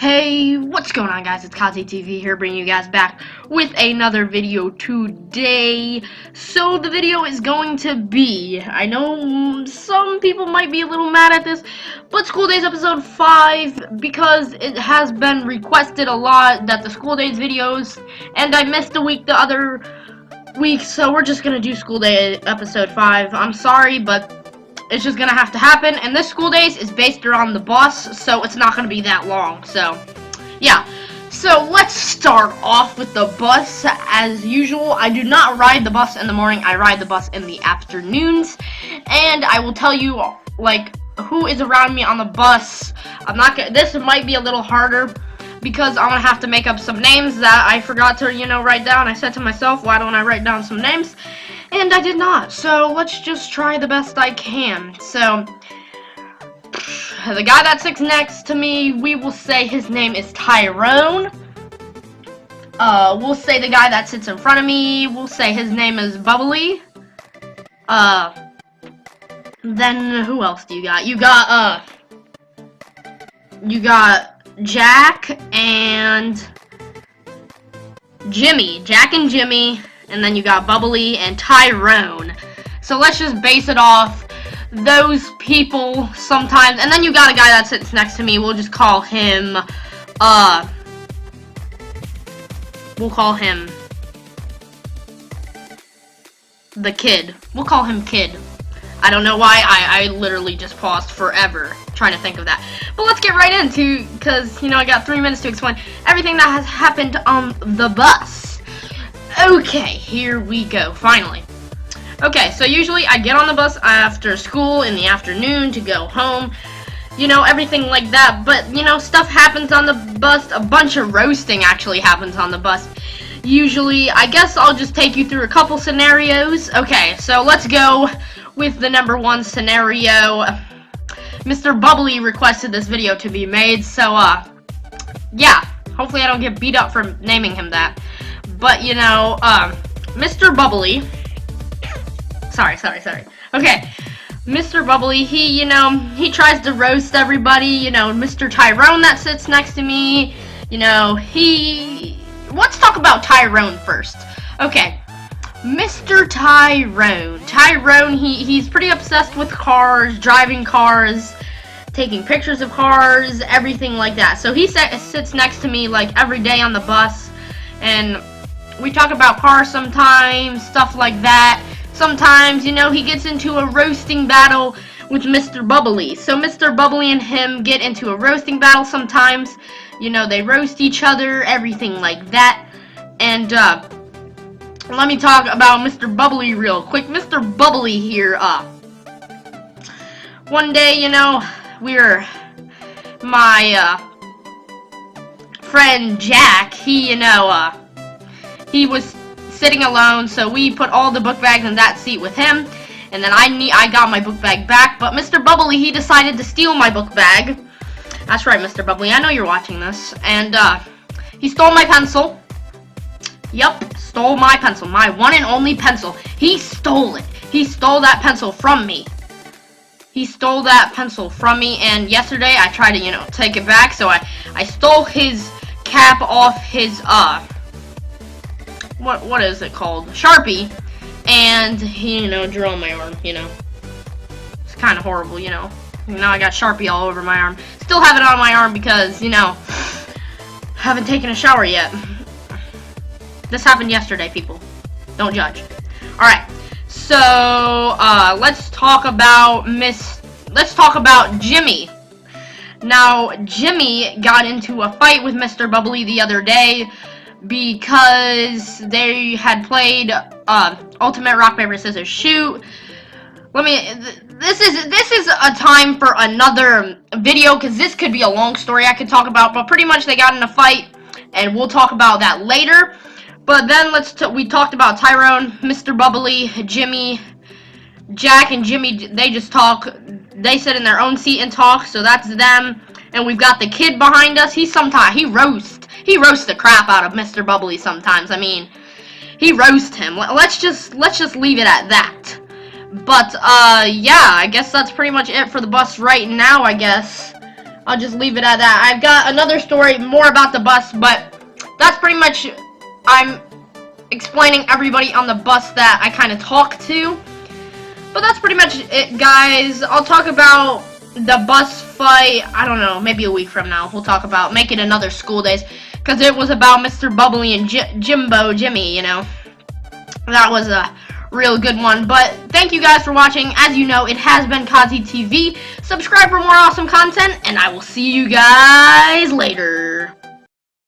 Hey, what's going on, guys? It's Kazi TV here, bringing you guys back with another video today. So the video is going to be, I know some people might be a little mad at this, but School Days episode 5, because it has been requested a lot that the School Days videos, and I missed a week the other week, so we're just gonna do School Day episode 5. I'm sorry, but it's just gonna have to happen, and this School Days is based around the bus, so it's not gonna be that long. So yeah, so let's start off with the bus. As usual, I do not ride the bus in the morning, I ride the bus in the afternoons, and I will tell you like who is around me on the bus. I'm not gonna, this might be a little harder because I'm gonna have to make up some names that I forgot to write down. I said to myself, why don't I write down some names? And I did not, so let's just try the best I can. So, the guy that sits next to me, we will say his name is Tyrone. We'll say the guy that sits in front of me, we'll say his name is Bubbly. Then who else do you got? You got Jack and Jimmy. Jack and Jimmy. And then you got Bubbly and Tyrone. So let's just base it off those people sometimes. And then you got a guy that sits next to me. We'll just call him, we'll call him the Kid. We'll call him Kid. I don't know why, I literally just paused forever trying to think of that. But let's get right into, because, I got 3 minutes to explain everything that has happened on the bus. Okay, here we go, finally. Okay, so usually I get on the bus after school in the afternoon to go home, everything like that, but, stuff happens on the bus. A bunch of roasting actually happens on the bus. Usually, I guess I'll just take you through a couple scenarios. Okay, so let's go with the number 1 scenario. Mr. Bubbly requested this video to be made, so, yeah, hopefully I don't get beat up for naming him that. But, Mr. Bubbly, sorry. Okay, Mr. Bubbly, he tries to roast everybody, Mr. Tyrone that sits next to me, let's talk about Tyrone first. Okay, Mr. Tyrone, he's pretty obsessed with cars, driving cars, taking pictures of cars, everything like that. So he sits next to me, like, every day on the bus, and we talk about cars sometimes, stuff like that. Sometimes, he gets into a roasting battle with Mr. Bubbly. So Mr. Bubbly and him get into a roasting battle sometimes. They roast each other, everything like that. And, let me talk about Mr. Bubbly real quick. Mr. Bubbly here, one day, my, friend Jack, he was sitting alone, so we put all the book bags in that seat with him, and then I got my book bag back, but Mr. Bubbly, he decided to steal my book bag. That's right, Mr. Bubbly, I know you're watching this, and, he stole my pencil. Yup, stole my pencil, my one and only pencil. He stole it. He stole that pencil from me. He stole that pencil from me, and yesterday I tried to, take it back, so I stole his cap off his, what is it called? Sharpie, and he, drew on my arm, It's kind of horrible, Now I got Sharpie all over my arm. Still have it on my arm because, haven't taken a shower yet. This happened yesterday, people. Don't judge. Alright, so, let's talk about Jimmy. Now, Jimmy got into a fight with Mr. Bubbly the other day because they had played Ultimate Rock Paper Scissors Shoot. This is a time for another video because this could be a long story I could talk about, but pretty much they got in a fight, and we'll talk about that later. But then we talked about Tyrone, Mr. Bubbly, Jimmy, Jack, and Jimmy. They just talk. They sit in their own seat and talk, so that's them. And we've got the Kid behind us. He roasts the crap out of Mr. Bubbly sometimes. I mean, he roasts him. Let's just leave it at that. But yeah, I guess that's pretty much it for the bus right now, I guess. I'll just leave it at that. I've got another story more about the bus, but that's pretty much, I'm explaining everybody on the bus that I kind of talked to. But that's pretty much it, guys. I'll talk about the bus fight, I don't know, maybe a week from now. We'll talk about making another school days, because it was about Mr. Bubbly and Jimmy, you know. That was a real good one. But thank you guys for watching. As you know, it has been Kazi TV. Subscribe for more awesome content, and I will see you guys later.